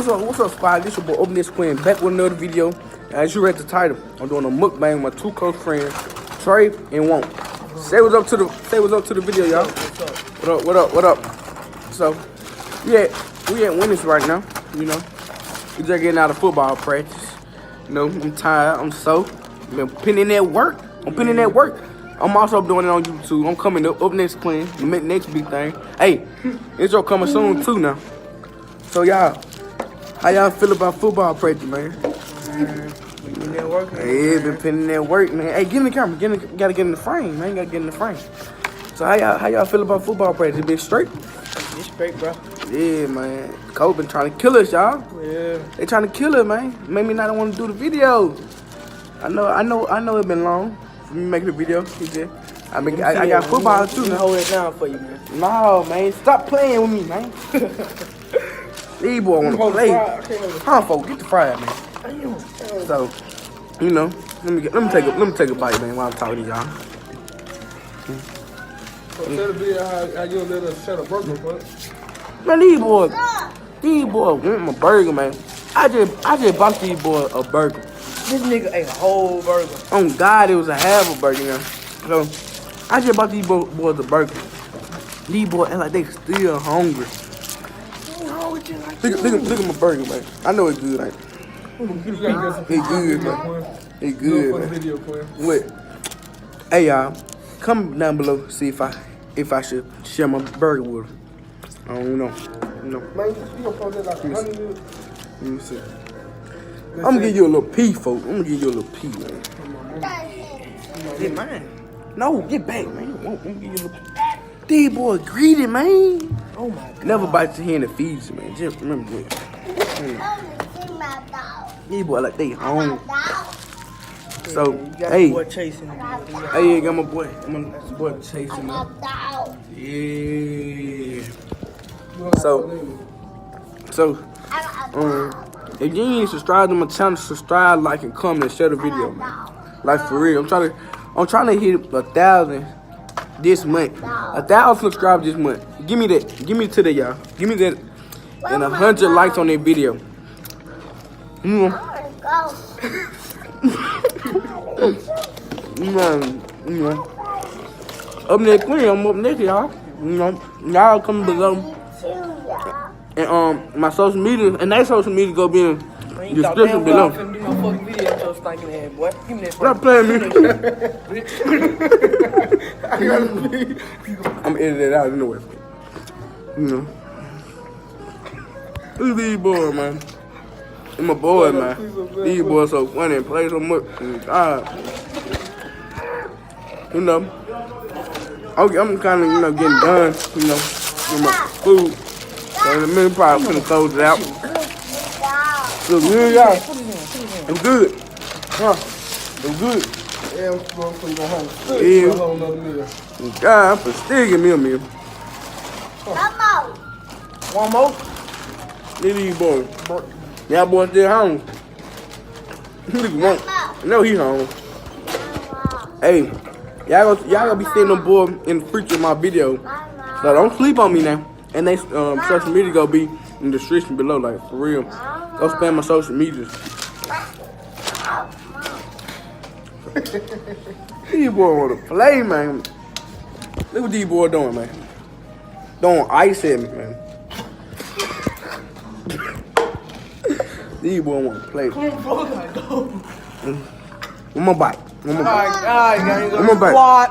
What's up, squad? This your boy UPNEXT QUINN back with another video. As you read the title, I'm doing a mukbang with my two close friends, Trey and Won't. Say what's up to the video, y'all. What up? So, we at UPNEXT right now. You know, we just getting out of football practice. You know, I'm tired. I'm so. Been putting in that work. I'm also doing it on YouTube. I'm coming to UPNEXT QUINN, the next big thing. Hey, intro coming soon too now. So y'all, how y'all feel about football practice, man? Been that work, man. Yeah, been putting in that work, man. Hey, get in the camera. Gotta get in the frame, man. Gotta get in the frame. So how y'all feel about football practice? It been straight? It's straight, bro. Yeah, man. Cole been trying to kill us, y'all. Yeah. They trying to kill us, man. Made me not want to do the video. I know it been long for me making the video. I got football too now. Hold it down for you, man. No, man. Stop playing with me, man. These boys want to play. Folks, get the fry, man. So, you know, let me take a bite, man, while I'm talking to y'all. So tell the video how you let us shut a burger, bro. Man, these boys want my burger, man. I just bought these boys a burger. This nigga ate a whole burger. On God, it was a half a burger, man. So, I just bought these boys a burger. These boys act like they still hungry. Look at my burger, man. I know it's good, man. It's good, man. It's good, For the man. video, Quinn. What? Hey, y'all. Comment down below, see if I should share my burger with them. I don't know. Man, you gonna post that like 100 minutes? Let me see. I'm gonna give you a little pee, folks. I'm gonna give you a little pee, man. Get mine. No, get back, man. I'm gonna give you a little pee. These boys greedy, man. Oh my God. Never bite your hand and feed you, man. Just remember that. These boys like they hungry. So, You got hey. the boy chasing him. Hey, yeah, got my boy chasing me. Yeah. So, if you ain't subscribed to my channel, subscribe, like, and comment, and share the video, man. Like for real, I'm trying to hit 1,000 this month. 1,000 subscribers this month. Give me that. Give me to that, y'all. Give me that, and 100 likes on that video. UPNEXT QUINN, I'm UPNEXT, y'all. You know, y'all comment below. And my social media, and that social media go be in the description below. I'm finna do no fucking video with your stinking ass, boy. Give me that Stop playing me. I'm editing it out anyway. You know. Look at these boys, man. They're my boys, man. These boys so funny and play so much. God. You know. I'm kind of, you know, getting done, you know, with my food. So in a minute, probably finna close it out. Look good, y'all. It's good. Huh? It's good. Yeah, I'm supposed to go home. Yeah. A whole nother meal. God, I'm for still give me a meal. One more? Look at these boys. Y'all boys still home. Look at one. I know he home. Hey, y'all gonna be seeing them boys in the future of my video. So don't sleep on me now. And they social media gonna be in the description below, like for real. Go spam my social media. These boys wanna play, man. Look what these boys doing, man. Throwing ice at me, man. These boys wanna play. One more bite. All right, gang. One more bite. Squad.